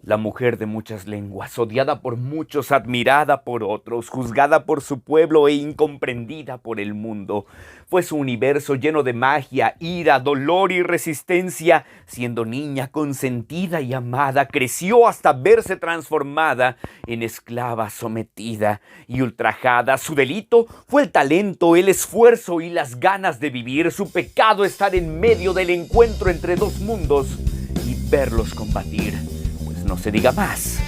La mujer de muchas lenguas, odiada por muchos, admirada por otros, juzgada por su pueblo e incomprendida por el mundo. Fue su universo lleno de magia, ira, dolor y resistencia. Siendo niña consentida y amada, creció hasta verse transformada en esclava sometida y ultrajada. Su delito fue el talento, el esfuerzo y las ganas de vivir. Su pecado estar en medio del encuentro entre dos mundos y verlos combatir. No se diga más.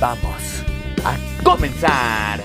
Vamos a comenzar.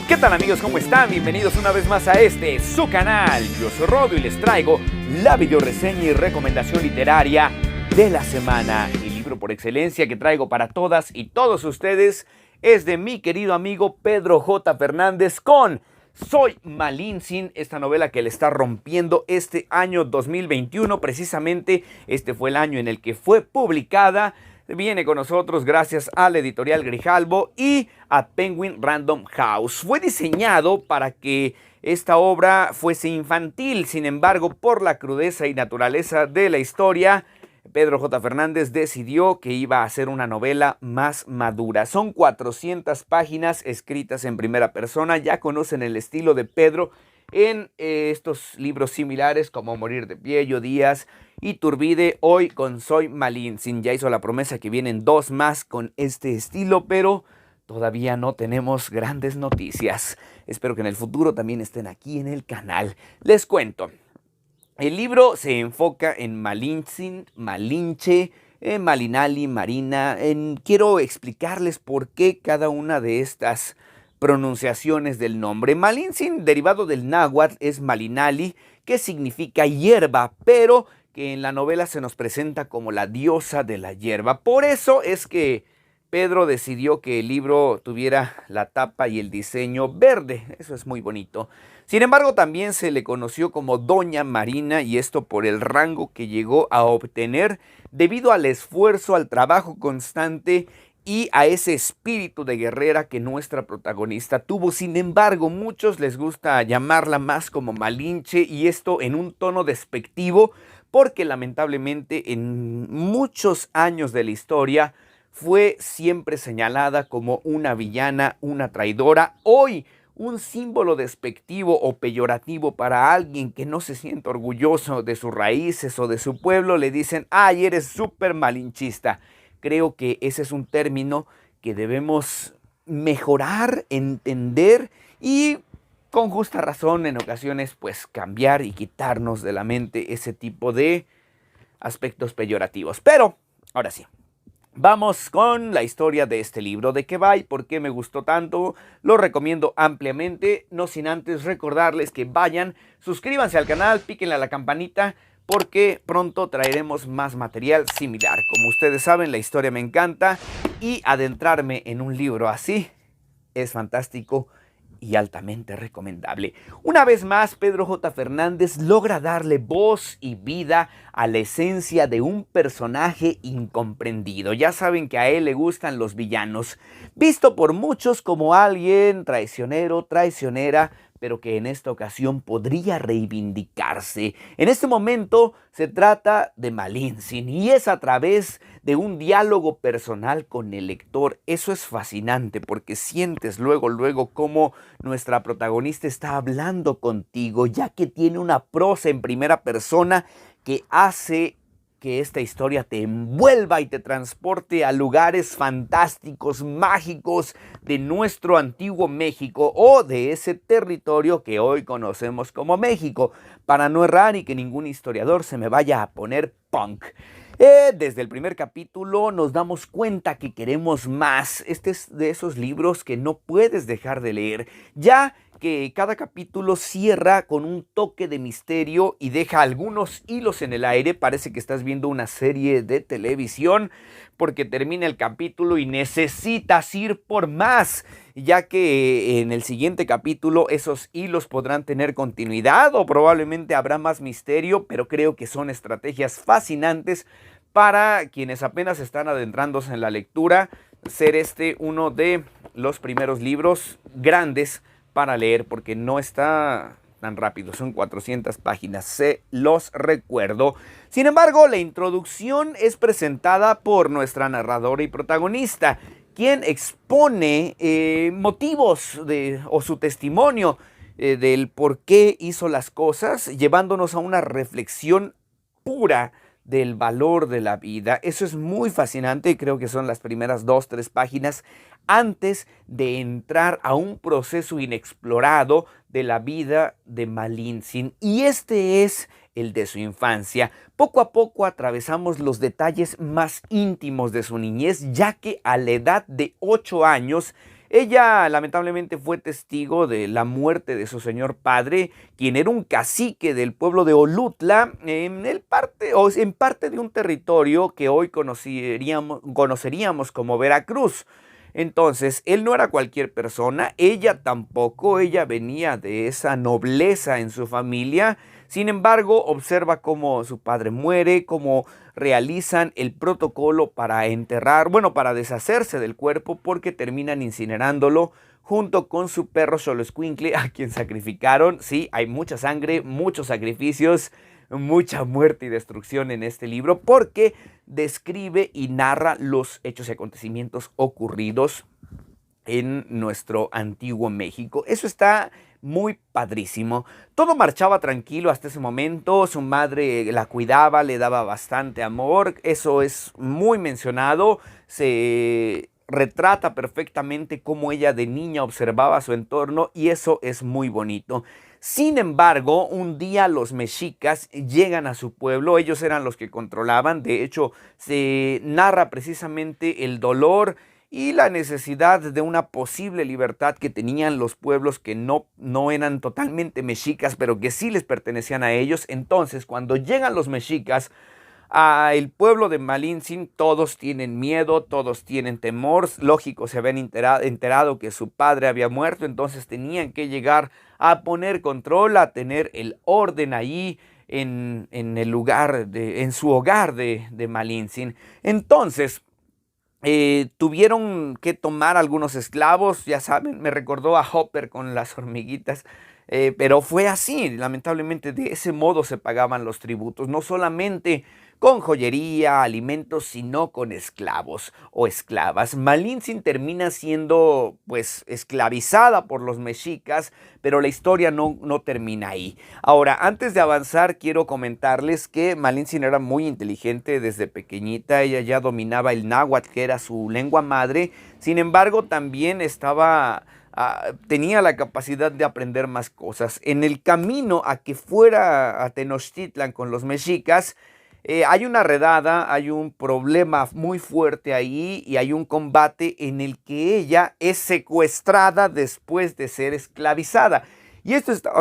¿Qué tal, amigos? ¿Cómo están? Bienvenidos una vez más a su canal. Yo soy Rodo y les traigo la videoreseña y recomendación literaria de la semana. El libro por excelencia que traigo para todas y todos ustedes es de mi querido amigo Pedro J. Fernández con Soy Malintzin, esta novela que le está rompiendo este año 2021. Precisamente este fue el año en el que fue publicada. Viene con nosotros gracias a la editorial Grijalbo y a Penguin Random House. Fue diseñado para que esta obra fuese infantil. Sin embargo, por la crudeza y naturaleza de la historia, Pedro J. Fernández decidió que iba a ser una novela más madura. Son 400 páginas escritas en primera persona. Ya conocen el estilo de Pedro en estos libros similares como Morir de pie, Yo Díaz, Iturbide. Hoy con Soy Malintzin. Ya hizo la promesa que vienen 2 más con este estilo, pero todavía no tenemos grandes noticias. Espero que en el futuro también estén aquí en el canal. Les cuento. El libro se enfoca en Malintzin, Malinche, Malinali, Marina. Quiero explicarles por qué cada una de estas pronunciaciones del nombre. Malintzin, derivado del náhuatl, es Malinali, que significa hierba, pero que en la novela se nos presenta como la diosa de la hierba. Por eso es que Pedro decidió que el libro tuviera la tapa y el diseño verde. Eso es muy bonito. Sin embargo, también se le conoció como Doña Marina, y esto por el rango que llegó a obtener debido al esfuerzo, al trabajo constante y a ese espíritu de guerrera que nuestra protagonista tuvo. Sin embargo, muchos les gusta llamarla más como Malinche, y esto en un tono despectivo, porque lamentablemente en muchos años de la historia fue siempre señalada como una villana, una traidora. Hoy, un símbolo despectivo o peyorativo para alguien que no se siente orgulloso de sus raíces o de su pueblo, le dicen: ¡ay, eres súper malinchista! Creo que ese es un término que debemos mejorar, entender y con justa razón en ocasiones pues cambiar y quitarnos de la mente ese tipo de aspectos peyorativos. Pero, ahora sí. Vamos con la historia de este libro, de qué va y por qué me gustó tanto. Lo recomiendo ampliamente, no sin antes recordarles que vayan, suscríbanse al canal, píquenle a la campanita, porque pronto traeremos más material similar. Como ustedes saben, la historia me encanta y adentrarme en un libro así es fantástico y altamente recomendable. Una vez más, Pedro J. Fernández logra darle voz y vida a la esencia de un personaje incomprendido. Ya saben que a él le gustan los villanos, visto por muchos como alguien traicionero, traicionera, pero que en esta ocasión podría reivindicarse. En este momento se trata de Malintzin, y es a través de un diálogo personal con el lector. Eso es fascinante porque sientes luego cómo nuestra protagonista está hablando contigo, ya que tiene una prosa en primera persona que hace que esta historia te envuelva y te transporte a lugares fantásticos, mágicos de nuestro antiguo México, o de ese territorio que hoy conocemos como México, para no errar y que ningún historiador se me vaya a poner punk. Desde el primer capítulo nos damos cuenta que queremos más. Este es de esos libros que no puedes dejar de leer. Ya que cada capítulo cierra con un toque de misterio y deja algunos hilos en el aire. Parece que estás viendo una serie de televisión porque termina el capítulo y necesitas ir por más, ya que en el siguiente capítulo esos hilos podrán tener continuidad o probablemente habrá más misterio, pero creo que son estrategias fascinantes para quienes apenas están adentrándose en la lectura, ser uno de los primeros libros grandes para leer, porque no está tan rápido, son 400 páginas, se los recuerdo. Sin embargo, la introducción es presentada por nuestra narradora y protagonista, quien expone motivos o su testimonio del por qué hizo las cosas, llevándonos a una reflexión pura del valor de la vida. Eso es muy fascinante y creo que son las primeras 2-3 páginas antes de entrar a un proceso inexplorado de la vida de Malintzin. Y este es el de su infancia. Poco a poco atravesamos los detalles más íntimos de su niñez, ya que a la edad de 8 años, ella lamentablemente fue testigo de la muerte de su señor padre, quien era un cacique del pueblo de Olutla, en parte de un territorio que hoy conoceríamos como Veracruz. Entonces, él no era cualquier persona, ella tampoco, ella venía de esa nobleza en su familia. Sin embargo, observa cómo su padre muere, cómo realizan el protocolo para para deshacerse del cuerpo, porque terminan incinerándolo junto con su perro Xoloescuincle, a quien sacrificaron. Sí, hay mucha sangre, muchos sacrificios, mucha muerte y destrucción en este libro, porque describe y narra los hechos y acontecimientos ocurridos en nuestro antiguo México. Eso está muy padrísimo. Todo marchaba tranquilo hasta ese momento. Su madre la cuidaba, le daba bastante amor. Eso es muy mencionado. Se retrata perfectamente cómo ella de niña observaba su entorno y eso es muy bonito. Sin embargo, un día los mexicas llegan a su pueblo. Ellos eran los que controlaban. De hecho, se narra precisamente el dolor y la necesidad de una posible libertad que tenían los pueblos que no eran totalmente mexicas, pero que sí les pertenecían a ellos. Entonces, cuando llegan los mexicas al pueblo de Malintzin, todos tienen miedo, todos tienen temor. Lógico, se habían enterado que su padre había muerto, entonces tenían que llegar a poner control, a tener el orden ahí en su hogar de Malintzin. Entonces, tuvieron que tomar algunos esclavos, ya saben, me recordó a Hopper con las hormiguitas, pero fue así, lamentablemente de ese modo se pagaban los tributos, no solamente con joyería, alimentos, sino con esclavos o esclavas. Malintzin termina siendo pues esclavizada por los mexicas, pero la historia no termina ahí. Ahora, antes de avanzar, quiero comentarles que Malintzin era muy inteligente desde pequeñita. Ella ya dominaba el náhuatl, que era su lengua madre. Sin embargo, también tenía la capacidad de aprender más cosas. En el camino a que fuera a Tenochtitlan con los mexicas, hay una redada, hay un problema muy fuerte ahí y hay un combate en el que ella es secuestrada después de ser esclavizada. Y esto está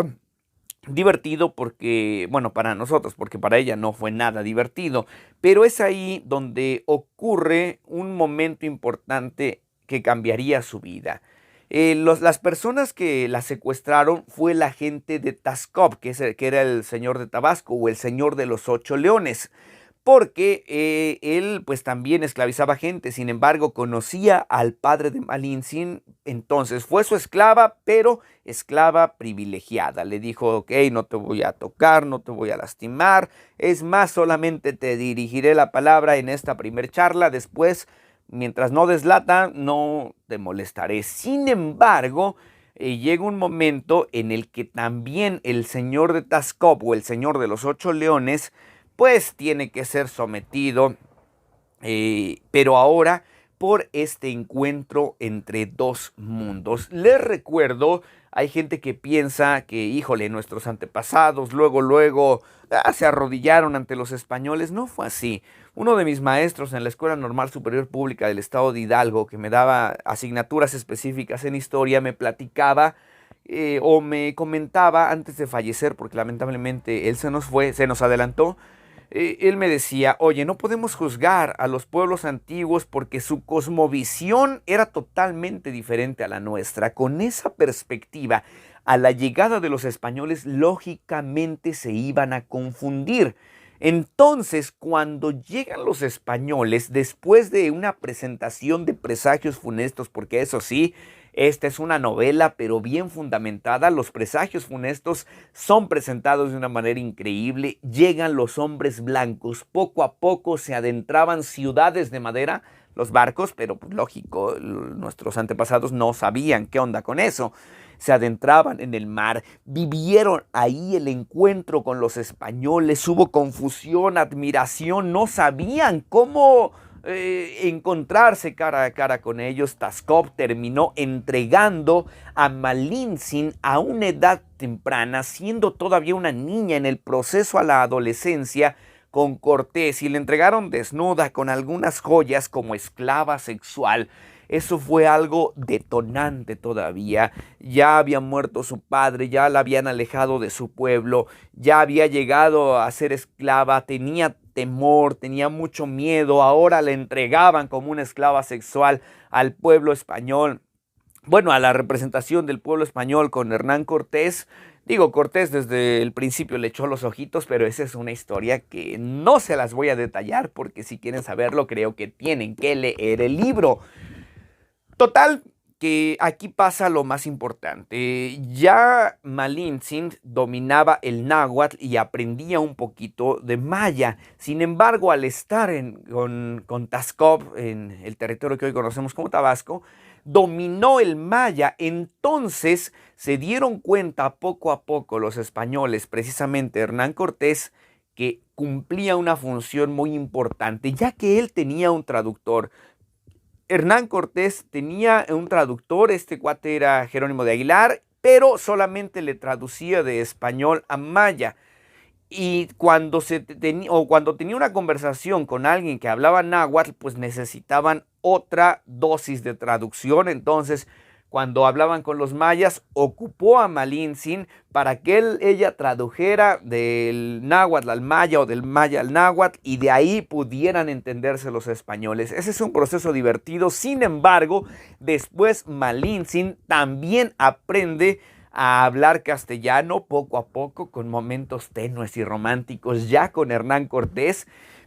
divertido porque, bueno, para nosotros, porque para ella no fue nada divertido, pero es ahí donde ocurre un momento importante que cambiaría su vida. Las personas que la secuestraron fue la gente de Tascop, que era el señor de Tabasco o el señor de los 8 leones, porque él pues también esclavizaba gente. Sin embargo, conocía al padre de Malintzin, entonces fue su esclava, pero esclava privilegiada. Le dijo, ok, no te voy a tocar, no te voy a lastimar, es más, solamente te dirigiré la palabra en esta primer charla, después, mientras no deslata, no te molestaré. Sin embargo, llega un momento en el que también el señor de Tascop o el señor de los 8 leones, pues tiene que ser sometido, pero ahora por este encuentro entre dos mundos. Les recuerdo, hay gente que piensa que, híjole, nuestros antepasados luego se arrodillaron ante los españoles. No fue así. Uno de mis maestros en la Escuela Normal Superior Pública del Estado de Hidalgo, que me daba asignaturas específicas en historia, me platicaba o me comentaba antes de fallecer, porque lamentablemente él se nos adelantó. Él me decía, oye, no podemos juzgar a los pueblos antiguos porque su cosmovisión era totalmente diferente a la nuestra. Con esa perspectiva, a la llegada de los españoles, lógicamente se iban a confundir. Entonces, cuando llegan los españoles, después de una presentación de presagios funestos, porque eso sí, esta es una novela, pero bien fundamentada. Los presagios funestos son presentados de una manera increíble. Llegan los hombres blancos. Poco a poco se adentraban ciudades de madera, los barcos, pero pues, lógico, nuestros antepasados no sabían qué onda con eso. Se adentraban en el mar, vivieron ahí el encuentro con los españoles, hubo confusión, admiración, no sabían cómo encontrarse cara a cara con ellos. Taskov terminó entregando a Malintzin a una edad temprana, siendo todavía una niña en el proceso a la adolescencia, con Cortés, y le entregaron desnuda con algunas joyas como esclava sexual. Eso fue algo detonante todavía. Ya había muerto su padre, ya la habían alejado de su pueblo, ya había llegado a ser esclava, tenía temor, tenía mucho miedo. Ahora la entregaban como una esclava sexual al pueblo español. Bueno, a la representación del pueblo español con Hernán Cortés. Digo, Cortés desde el principio le echó los ojitos, pero esa es una historia que no se las voy a detallar porque si quieren saberlo creo que tienen que leer el libro. Total, que aquí pasa lo más importante. Ya Malintzin dominaba el náhuatl y aprendía un poquito de maya. Sin embargo, al estar con Taskov en el territorio que hoy conocemos como Tabasco, dominó el maya. Entonces se dieron cuenta poco a poco los españoles, precisamente Hernán Cortés, que cumplía una función muy importante, ya que él tenía un traductor. Hernán Cortés tenía un traductor, este cuate era Jerónimo de Aguilar, pero solamente le traducía de español a maya. Y cuando tenía una conversación con alguien que hablaba náhuatl, pues necesitaban otra dosis de traducción. Entonces, cuando hablaban con los mayas, ocupó a Malintzin para que ella tradujera del náhuatl al maya o del maya al náhuatl y de ahí pudieran entenderse los españoles. Ese es un proceso divertido. Sin embargo, después Malintzin también aprende a hablar castellano poco a poco, con momentos tenues y románticos ya con Hernán Cortés.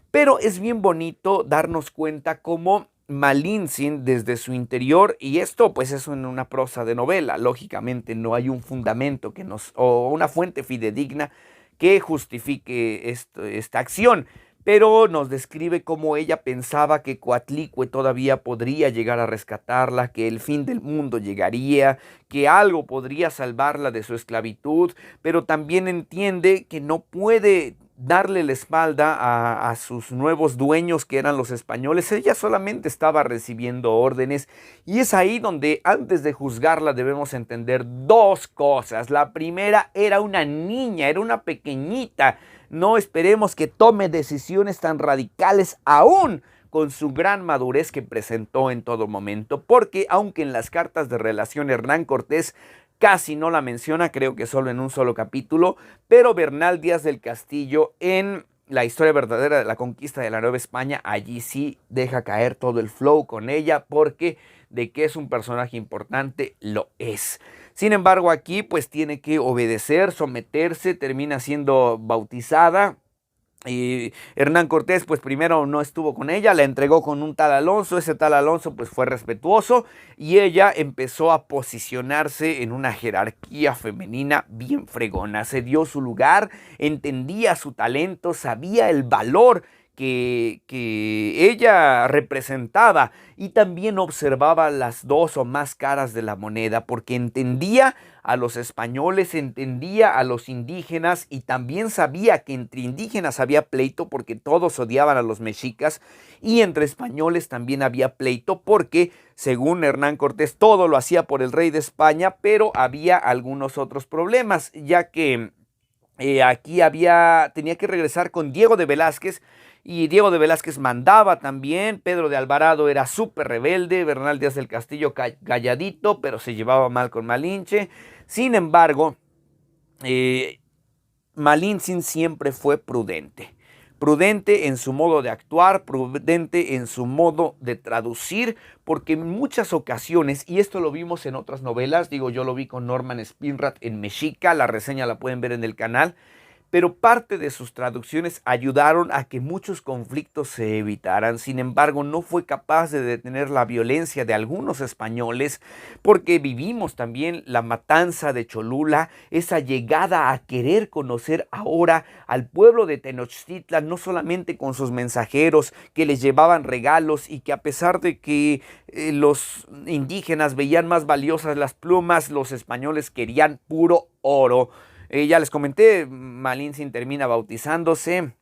Pero es bien bonito darnos cuenta cómo Malintzin desde su interior, y esto pues es en una prosa de novela, lógicamente no hay un fundamento o una fuente fidedigna que justifique esta acción, pero nos describe cómo ella pensaba que Coatlicue todavía podría llegar a rescatarla, que el fin del mundo llegaría, que algo podría salvarla de su esclavitud, pero también entiende que no puede darle la espalda a sus nuevos dueños, que eran los españoles. Ella solamente estaba recibiendo órdenes, y es ahí donde antes de juzgarla debemos entender dos cosas. La primera, era una niña, era una pequeñita. No esperemos que tome decisiones tan radicales aún con su gran madurez que presentó en todo momento, porque aunque en las cartas de relación Hernán Cortés casi no la menciona, creo que solo en un solo capítulo, pero Bernal Díaz del Castillo en La historia verdadera de la conquista de la Nueva España, allí sí deja caer todo el flow con ella, porque de que es un personaje importante, lo es. Sin embargo, aquí pues tiene que obedecer, someterse, termina siendo bautizada. Y Hernán Cortés pues primero no estuvo con ella, la entregó con un tal Alonso. Ese tal Alonso pues fue respetuoso y ella empezó a posicionarse en una jerarquía femenina bien fregona. Se dio su lugar, entendía su talento, sabía el valor que ella representaba, y también observaba las dos o más caras de la moneda, porque entendía a los españoles, entendía a los indígenas, y también sabía que entre indígenas había pleito porque todos odiaban a los mexicas, y entre españoles también había pleito porque, según Hernán Cortés, todo lo hacía por el rey de España, pero había algunos otros problemas, ya que aquí tenía que regresar con Diego de Velázquez, y Diego de Velázquez mandaba también. Pedro de Alvarado era súper rebelde, Bernal Díaz del Castillo calladito, pero se llevaba mal con Malinche. Sin embargo, Malintzin siempre fue prudente. Prudente en su modo de actuar, prudente en su modo de traducir, porque en muchas ocasiones, y esto lo vimos en otras novelas, digo, yo lo vi con Norman Spinrad en Mexica, la reseña la pueden ver en el canal, pero parte de sus traducciones ayudaron a que muchos conflictos se evitaran. Sin embargo, no fue capaz de detener la violencia de algunos españoles, porque vivimos también la matanza de Cholula, esa llegada a querer conocer ahora al pueblo de Tenochtitlan, no solamente con sus mensajeros que les llevaban regalos y que a pesar de que los indígenas veían más valiosas las plumas, los españoles querían puro oro. Ya les comenté, Malintzin termina bautizándose.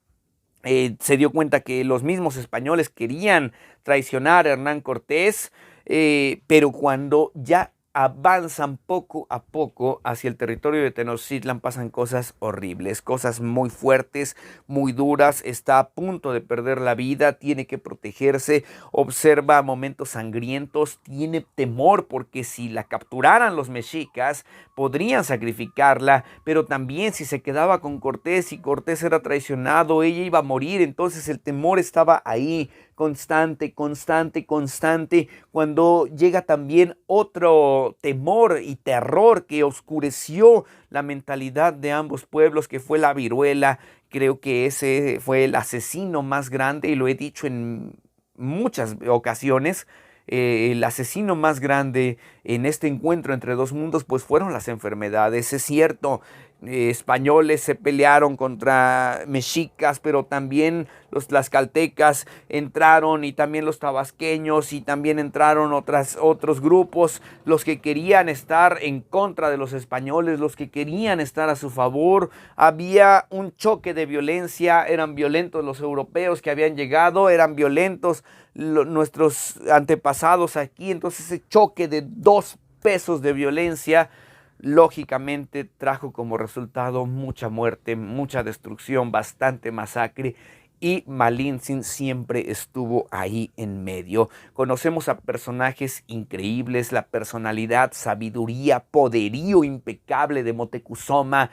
Se dio cuenta que los mismos españoles querían traicionar a Hernán Cortés, pero cuando ya avanzan poco a poco hacia el territorio de Tenochtitlan pasan cosas horribles, cosas muy fuertes, muy duras. Está a punto de perder la vida, tiene que protegerse, observa momentos sangrientos, tiene temor porque si la capturaran los mexicas podrían sacrificarla, pero también si se quedaba con Cortés y Cortés era traicionado, ella iba a morir. Entonces el temor estaba ahí, constante, constante, constante, cuando llega también otro temor y terror que oscureció la mentalidad de ambos pueblos, que fue la viruela. Creo que ese fue el asesino más grande, y lo he dicho en muchas ocasiones. El asesino más grande en este encuentro entre dos mundos pues fueron las enfermedades. Es cierto, españoles se pelearon contra mexicas, pero también los tlaxcaltecas entraron, y también los tabasqueños, y también entraron otros grupos, los que querían estar en contra de los españoles, los que querían estar a su favor. Había un choque de violencia, eran violentos los europeos que habían llegado, eran violentos nuestros antepasados aquí. Entonces ese choque de dos pesos de violencia lógicamente trajo como resultado mucha muerte, mucha destrucción, bastante masacre, y Malintzin siempre estuvo ahí en medio. Conocemos a personajes increíbles, la personalidad, sabiduría, poderío impecable de Moctezuma.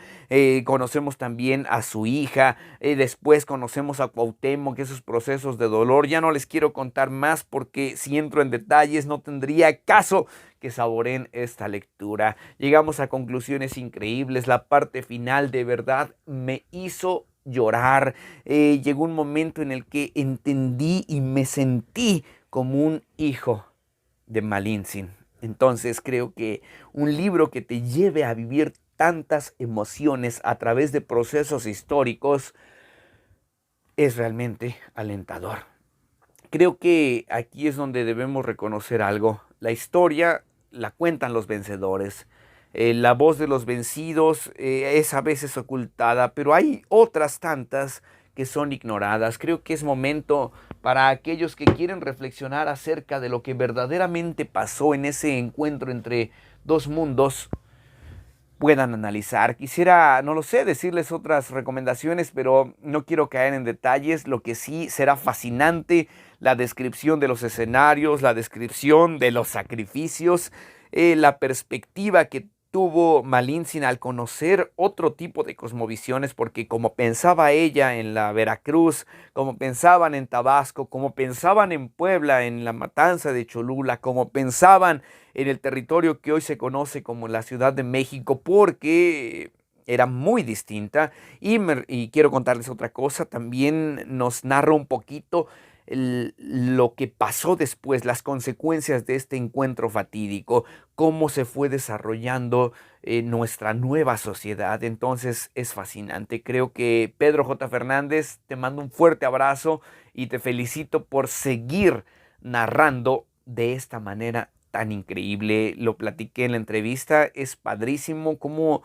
Conocemos también a su hija, después conocemos a Cuauhtémoc, esos procesos de dolor. Ya no les quiero contar más porque si entro en detalles no tendría caso que saboreen esta lectura. Llegamos a conclusiones increíbles. La parte final de verdad me hizo llorar. Llegó un momento en el que entendí y me sentí como un hijo de Malintzin. Entonces creo que un libro que te lleve a vivir tantas emociones a través de procesos históricos es realmente alentador. Creo que aquí es donde debemos reconocer algo. La historia la cuentan los vencedores. La voz de los vencidos es a veces ocultada, pero hay otras tantas que son ignoradas. Creo que es momento para aquellos que quieren reflexionar acerca de lo que verdaderamente pasó en ese encuentro entre dos mundos, puedan analizar. Quisiera, no lo sé, decirles otras recomendaciones, pero no quiero caer en detalles. Lo que sí será fascinante, la descripción de los escenarios, la descripción de los sacrificios, la perspectiva que tuvo Malintzin al conocer otro tipo de cosmovisiones, porque como pensaba ella en la Veracruz, como pensaban en Tabasco, como pensaban en Puebla, en la matanza de Cholula, como pensaban en el territorio que hoy se conoce como la Ciudad de México, porque era muy distinta. Y quiero contarles otra cosa, también nos narra un poquito lo que pasó después, las consecuencias de este encuentro fatídico, cómo se fue desarrollando nuestra nueva sociedad. Entonces es fascinante. Creo que Pedro J. Fernández, te mando un fuerte abrazo y te felicito por seguir narrando de esta manera tan increíble. Lo platiqué en la entrevista, es padrísimo cómo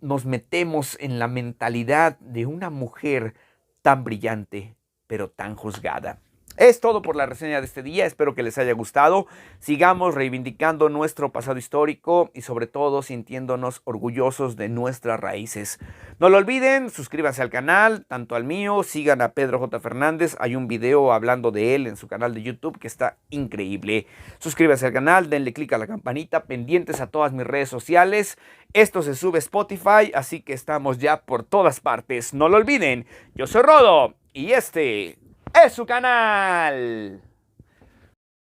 nos metemos en la mentalidad de una mujer tan brillante, pero tan juzgada. Es todo por la reseña de este día, espero que les haya gustado. Sigamos reivindicando nuestro pasado histórico y sobre todo sintiéndonos orgullosos de nuestras raíces. No lo olviden, suscríbanse al canal, tanto al mío, sigan a Pedro J. Fernández, hay un video hablando de él en su canal de YouTube que está increíble. Suscríbanse al canal, denle click a la campanita, pendientes a todas mis redes sociales. Esto se sube a Spotify, así que estamos ya por todas partes. No lo olviden, yo soy Rodo y este es su canal.